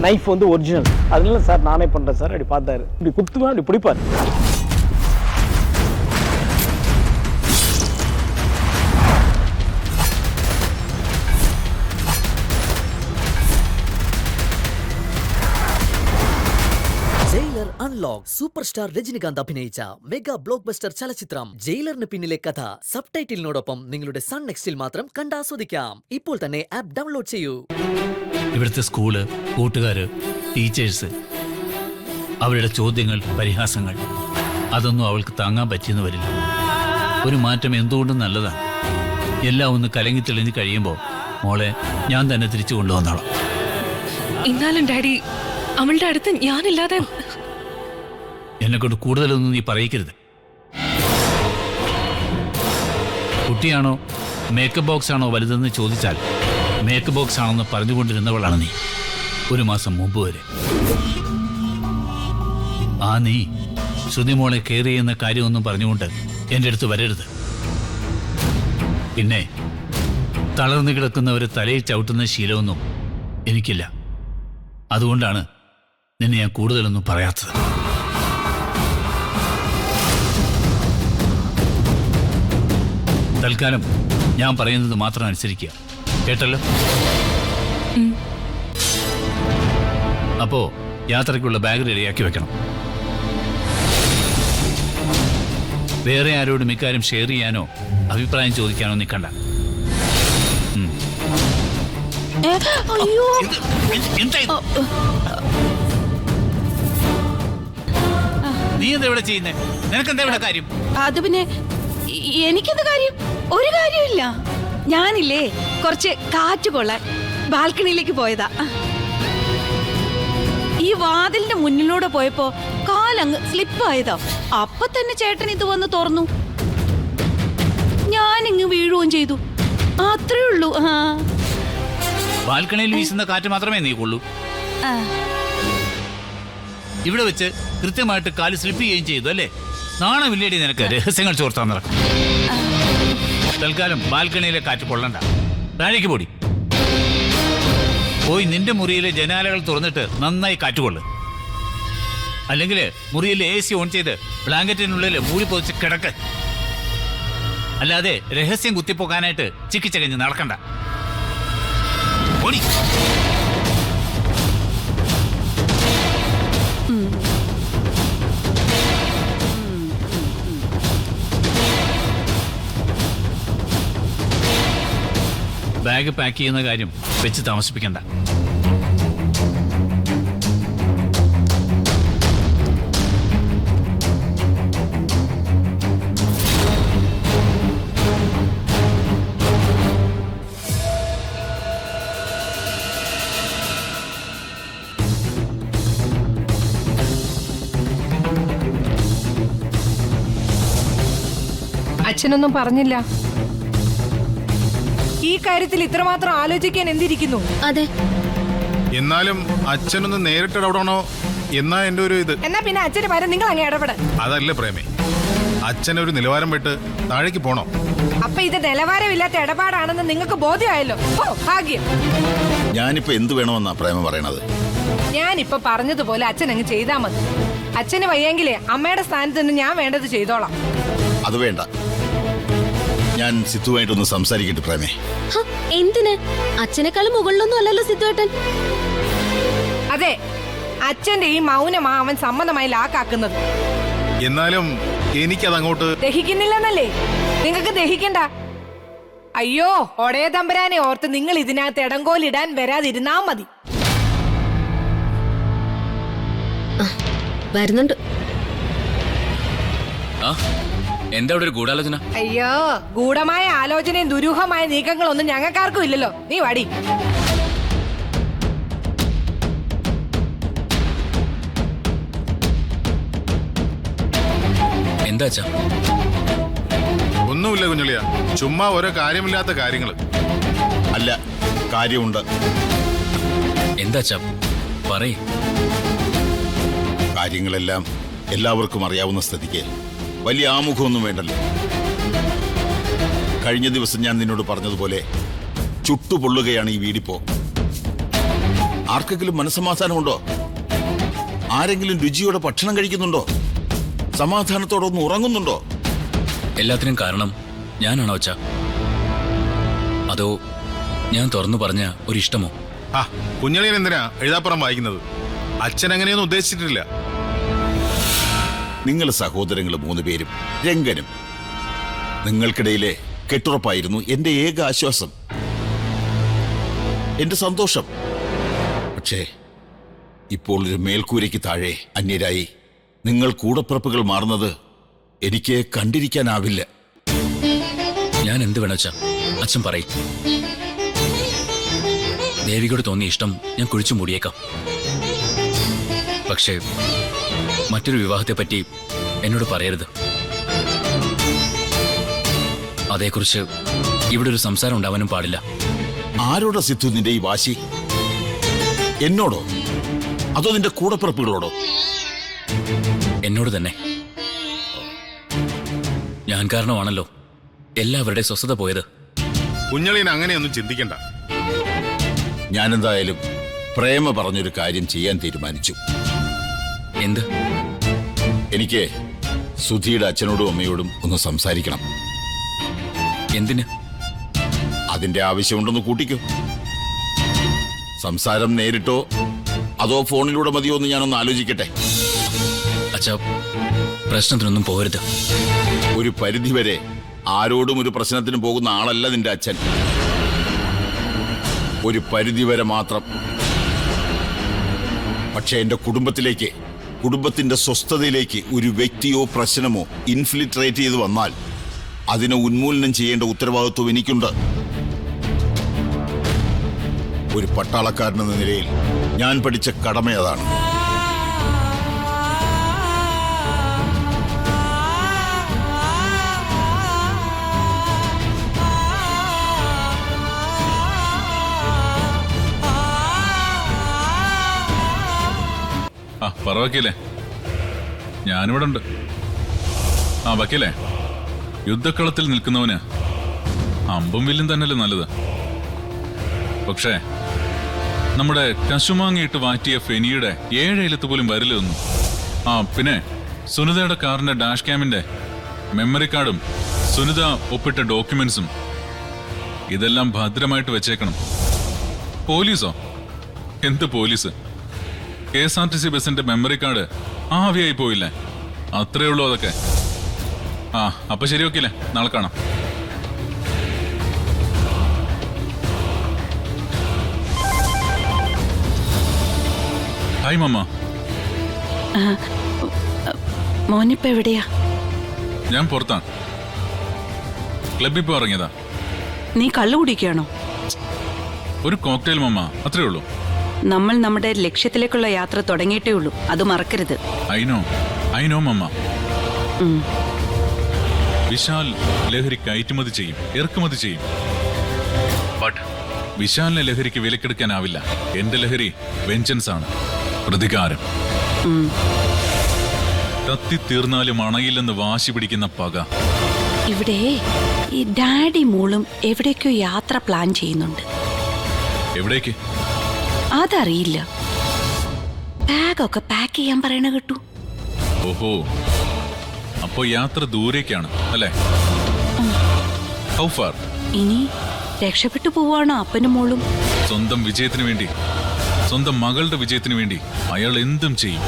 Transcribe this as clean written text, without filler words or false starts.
Knife வந்து original. அதனால sir நானே பண்ணுறேன் சார். அப்படி பார்த்தாரு, இப்படி குத்துவேன், அப்படி பிடிப்பார். Jailer unlock super star Rajinikanth അഭിനയിച്ച മെഗാ ബ്ലോക്ക് ബസ്റ്റർ ചലച്ചിത്രം ജയിലറിന് പിന്നിലെ കഥ സബ് ടൈറ്റിലിനോടൊപ്പം നിങ്ങളുടെ സൺ നെക്സ്റ്റിൽ മാത്രം കണ്ടാസ്വദിക്കാം. ഇപ്പോൾ തന്നെ ആപ്പ് ഡൗൺലോഡ് ചെയ്യൂ. ഇവിടുത്തെ സ്കൂള്, കൂട്ടുകാര്, ടീച്ചേഴ്സ്, അവരുടെ ചോദ്യങ്ങൾ, പരിഹാസങ്ങൾ, അതൊന്നും അവൾക്ക് താങ്ങാൻ പറ്റിയെന്ന് വരില്ല. ഒരു മാറ്റം എന്തുകൊണ്ടും നല്ലതാണ്. എല്ലാം ഒന്ന് കലങ്ങി തെളിഞ്ഞ് കഴിയുമ്പോൾ മോളെ ഞാൻ തന്നെ തിരിച്ചു കൊണ്ടുവന്നോളാം. എന്നാലും ഡാഡി, അവളുടെ അടുത്ത് ഞാനില്ലാതെ. എന്നെ കൊണ്ട് കൂടുതലൊന്നും നീ പറയിക്കരുത്. കുട്ടിയാണോ മേക്കപ്പ് ബോക്സ് ആണോ വലുതെന്ന് ചോദിച്ചാൽ മേക്കപ്പ് ബോക്സ് ആണെന്ന് പറഞ്ഞുകൊണ്ടിരുന്നവളാണ് നീ ഒരു മാസം മുമ്പ് വരെ. ആ നീ ശ്രുതിമോളെ കെയർ ചെയ്യുന്ന കാര്യമൊന്നും പറഞ്ഞുകൊണ്ട് എൻ്റെ അടുത്ത് വരരുത്. പിന്നെ തളർന്നു കിടക്കുന്നവരെ തലയിൽ ചവിട്ടുന്ന ശീലമൊന്നും എനിക്കില്ല. അതുകൊണ്ടാണ് നിന്നെ ഞാൻ കൂടുതലൊന്നും പറയാത്തത്. തൽക്കാലം ഞാൻ പറയുന്നത് മാത്രം അനുസരിക്കുക, കേട്ടല്ലോ? അപ്പോ യാത്രയ്ക്കുള്ള ബാഗ് റെഡിയാക്കി വെക്കണം. വേറെ ആരോടും ഇക്കാര്യം ഷെയർ ചെയ്യാനോ അഭിപ്രായം ചോദിക്കാനോ നിൽക്കണ്ട. നീ എന്താ ഇവിടെ ചെയ്യുന്നേ? നിനക്കെന്താ ഇവിടെ കാര്യം? അത് പിന്നെ എനിക്കെന്ത് കാര്യം? ഒരു കാര്യമില്ല. ഞാനില്ലേ കുറച്ച് കാറ്റ് കൊള്ളാൻ ബാൽക്കണിയിലേക്ക് പോയതാ. ഈ വാതിലിന്റെ മുന്നിലൂടെ പോയപ്പോ കാലങ്ങ് സ്ലിപ്പായതാ. അപ്പൊ തന്നെ ചേട്ടൻ ഇത് വന്ന് തുറന്നു. ഞാനിങ്ങ് വീഴുകയും ചെയ്തു. അത്രേ ഉള്ളൂ. ബാൽക്കണിയിൽ വീശുന്ന കാറ്റ് മാത്രമേ നീ കൊള്ളൂ. ഇവിടെ വെച്ച് കൃത്യമായിട്ട് കാല് സ്ലിപ്പ് ചെയ്യുകയും ചെയ്തു അല്ലേ? നാണമില്ലേടി നിനക്ക് രഹസ്യങ്ങൾ ചോർത്താൻ നടക്കും. തൽക്കാലം ബാൽക്കണിയിലെ കാറ്റ് കൊള്ളണ്ട, താഴേക്ക് പോടി. പോയി നിന്റെ മുറിയിലെ ജനാലകൾ തുറന്നിട്ട് നന്നായി കാറ്റുകൊള്ളു. അല്ലെങ്കിൽ മുറിയിലെ AC ഓൺ ചെയ്ത് ബ്ലാങ്കറ്റിനുള്ളിൽ മൂടി പൊതിച്ച് കിടക്ക്. അല്ലാതെ രഹസ്യം കുത്തിപ്പോക്കാനായിട്ട് ചിക്കിച്ചകഞ്ഞ് നടക്കണ്ട. ഓടി. ബാഗ് പാക്ക് ചെയ്യുന്ന കാര്യം വെച്ച് താമസിപ്പിക്കണ്ട. അച്ഛനൊന്നും പറഞ്ഞില്ല. ഈ കാര്യത്തിൽ ഇത്രമാത്രം ആലോചിക്കാൻ എന്തിരിക്കുന്നു? അതെ, എന്നാലും അച്ഛനൊന്ന് നേരിട്ട് ഇടപെടണോ എന്നാ എന്റെ ഒരു ഇത്. എന്നാ പിന്നെ അച്ഛന് പകരം നിങ്ങൾ അങ്ങ് ഇടപെട. അതല്ലേ പ്രേമേ, അച്ഛനൊരു നിലവാരം വിട്ട് താഴേക്ക് പോണോ? അപ്പൊ ഇത് നിലവാരമില്ലാത്ത ഇടപാടാണെന്ന് നിങ്ങൾക്ക് ബോധ്യമായല്ലോ. ഓ ഭാഗ്യം. ഞാനിപ്പോ എന്ത് വേണമെന്നാ പ്രേമ പറയണത്? ഞാനിപ്പൊ പറഞ്ഞതുപോലെ അച്ഛൻ അങ്ങ് ചെയ്താ മതി. അച്ഛന് വയ്യെങ്കിലേ അമ്മയുടെ സ്ഥാനത്ത് നിന്ന് ഞാൻ വേണ്ടത് ചെയ്തോളാം. അത് വേണ്ട, ഞാൻ സിത്തുവായിട്ടൊന്ന് സംസാരിക്കട്ടെ പ്രേമേ. എന്തിന്? അച്ഛനെക്കാളും മുകളിലൊന്നും അല്ലല്ലോ സിദ്ധുവേട്ടൻ. അതെ, അച്ഛന്റെ ഈ മൗനമാ അവൻ സമ്മതമായി ലാക്കാക്കുന്നത്. എന്നാലും എനിക്കത് അങ്ങോട്ട് ദഹിക്കുന്നില്ലെന്നല്ലേ? നിങ്ങൾക്ക് ദഹിക്കണ്ട. അയ്യോ, ഒടയ തമ്പരാനെ ഓർത്ത് നിങ്ങൾ ഇതിനകത്ത് ഇടങ്കോലിടാൻ വരാതിരുന്നാ മതി. വരുന്നുണ്ട്. എന്താ ഇവിടെ ഒരു ഗൂഢാലോചന? അയ്യോ, ഗൂഢമായ ആലോചനയും ദുരൂഹമായ നീക്കങ്ങളൊന്നും ഞങ്ങൾക്കാർക്കും ഇല്ലല്ലോ. നീ വാടി. എന്താ അച്ഛാ? ഒന്നുമില്ല കുഞ്ഞുളിയ, ചുമ്മാ ഓരോ കാര്യമില്ലാത്ത കാര്യങ്ങള്. അല്ല, കാര്യമുണ്ട്. എന്താ അച്ഛാ പറയ്. കാര്യങ്ങളെല്ലാം എല്ലാവർക്കും അറിയാവുന്ന സ്ഥിതിക്ക് വലിയ ആമുഖമൊന്നും വേണ്ടല്ലോ. കഴിഞ്ഞ ദിവസം ഞാൻ നിന്നോട് പറഞ്ഞതുപോലെ ചുട്ടുപൊള്ളുകയാണ് ഈ വീടിപ്പോ. ആർക്കെങ്കിലും മനസ്സമാധാനമുണ്ടോ? ആരെങ്കിലും രുചിയോടെ ഭക്ഷണം കഴിക്കുന്നുണ്ടോ? സമാധാനത്തോടെ ഒന്ന് ഉറങ്ങുന്നുണ്ടോ? എല്ലാത്തിനും കാരണം ഞാനാണോ അച്ഛാ? അതോ ഞാൻ തുറന്നു പറഞ്ഞ ഒരു ഇഷ്ടമോ? ആ കുഞ്ഞളിയൻ എന്തിനാ എഴുതാപ്പുറം വായിക്കുന്നത്? അച്ഛൻ അങ്ങനെയൊന്നും ഉദ്ദേശിച്ചിട്ടില്ല. നിങ്ങൾ സഹോദരങ്ങൾ 3 പേരും രംഗനും നിങ്ങൾക്കിടയിലെ കെട്ടുറപ്പായിരുന്നു എന്റെ ഏക ആശ്വാസം, എന്റെ സന്തോഷം. പക്ഷേ ഇപ്പോൾ ഒരു മേൽക്കൂരയ്ക്ക് താഴെ അന്യരായി നിങ്ങൾ കൂടപ്പിറപ്പുകൾ മാറുന്നത് എനിക്ക് കണ്ടിരിക്കാനാവില്ല. ഞാൻ എന്ത് വേണം അച്ഛാ? അച്ഛൻ പറയും. ദേവികയോട് തോന്നിയ ഇഷ്ടം ഞാൻ കുഴിച്ചു മൂടിയേക്കാം. പക്ഷേ മറ്റൊരു വിവാഹത്തെപ്പറ്റി എന്നോട് പറയരുത്. അതേക്കുറിച്ച് ഇവിടെ ഒരു സംസാരം ഉണ്ടാവാനും പാടില്ല. ആരോടാ സിദ്ധു നിന്റെ ഈ വാശി? എന്നോടോ അതോ നിന്റെ കൂടപ്പിറപ്പുകളോടോ? എന്നോട് തന്നെ. ഞാൻ കാരണമാണല്ലോ എല്ലാവരുടെ സ്വസ്ഥത പോയത്. കുഞ്ഞളിയൻ അങ്ങനെയൊന്നും ചിന്തിക്കണ്ട. ഞാനെന്തായാലും പ്രേമ പറഞ്ഞൊരു കാര്യം ചെയ്യാൻ തീരുമാനിച്ചു. എന്ത്? എനിക്ക് സുധിയുടെ അച്ഛനോടും അമ്മയോടും ഒന്ന് സംസാരിക്കണം. എന്തിന്? അതിന്റെ ആവശ്യമുണ്ടെന്ന് കൂട്ടിക്കോ. സംസാരം നേരിട്ടോ അതോ ഫോണിലൂടെ മതിയോ എന്ന് ഞാനൊന്ന് ആലോചിക്കട്ടെ. അച്ഛാ, പ്രശ്നത്തിനൊന്നും പോകരുത്. ഒരു പരിധിവരെ ആരോടും ഒരു പ്രശ്നത്തിന് പോകുന്ന ആളല്ല നിന്റെ അച്ഛൻ. ഒരു പരിധിവരെ മാത്രം. പക്ഷെ എന്റെ കുടുംബത്തിലേക്ക്, കുടുംബത്തിന്റെ സ്വസ്ഥതയിലേക്ക് ഒരു വ്യക്തിയോ പ്രശ്നമോ ഇൻഫിൽട്രേറ്റ് ചെയ്ത് വന്നാൽ അതിനെ ഉന്മൂലനം ചെയ്യേണ്ട ഉത്തരവാദിത്വം എനിക്കുണ്ട്. ഒരു പട്ടാളക്കാരനെന്ന നിലയിൽ ഞാൻ പഠിച്ച കടമ അതാണ്. ആ പറ വക്കീലേ, ഞാനിവിടെ ഉണ്ട്. ആ വക്കീലേ, യുദ്ധക്കളത്തിൽ നിൽക്കുന്നവന് അമ്പും വില്ലും തന്നെയല്ലേ നല്ലത്. പക്ഷേ നമ്മുടെ കശുമാങ്ങിയിട്ട് വാറ്റിയ ഫെനിയുടെ 7 അയലത്ത് പോലും വരില്ലൊന്നും. ആ പിന്നെ സുനിതയുടെ കാറിന്റെ ഡാഷ് ക്യാമിന്റെ മെമ്മറി കാർഡും സുനിത ഒപ്പിട്ട ഡോക്യുമെന്റ്സും ഇതെല്ലാം ഭദ്രമായിട്ട് വെച്ചേക്കണം. പോലീസോ? എന്ത് പോലീസ്? KSRTC ബസിന്റെ മെമ്മറി കാർഡ് ആവിയായി പോയില്ലേ? അത്രേ ഉള്ളൂ അതൊക്കെ. ആ അപ്പൊ ശരി വക്കീലേ, നാളെ കാണാം. ഹായ് മമ്മ. മോനിപ്പോ എവിടെയാ? ഞാൻ പുറത്താണ്. ക്ലബിൽ പോ ഇറങ്ങിയതാ. നീ കള്ളു കുടിക്കുകയാണോ? ഒരു കോക്ടെയിൽ മമ്മ, അത്രേ ഉള്ളൂ. നമ്മൾ നമ്മുടെ ലക്ഷ്യത്തിലേക്കുള്ള യാത്ര തുടങ്ങിയിട്ടേ ഉള്ളൂ, അത് മറക്കരുത്. ഐ നോ മമ്മ. വിശാൽ ലഹരി കയറ്റുമതി ചെയ്യും, ഇറക്കുമതി ചെയ്യും. ബട്ട് വിശാലിനെ ലഹരിക്ക് വിലക്കെടുക്കാനാവില്ല. എന്റെ ലഹരി വെഞ്ചൻസ് ആണ്, പ്രതികാരം. കത്തി തീർന്നാലും അണയില്ലെന്ന് വാശി പിടിക്കുന്ന പക. ഇവിടെ ഈ ഡാഡി മോളും എവിടേക്കോ യാത്ര പ്ലാൻ ചെയ്യുന്നുണ്ട്. എവിടേക്ക്? അതറിയില്ല. ബാഗൊക്കെ പാക്ക് ചെയ്യാൻ പറയണ കേട്ടു. ഓഹോ, അപ്പോ യാത്ര ദൂരേക്കാണ് അല്ലേ? How far? ഇനി രക്ഷപ്പെട്ടു പോവാണോ അപ്പനും മോളും? സ്വന്തം വിജയത്തിന് വേണ്ടി, സ്വന്തം മകളുടെ വിജയത്തിന് വേണ്ടി അയാൾ എന്തും ചെയ്യും.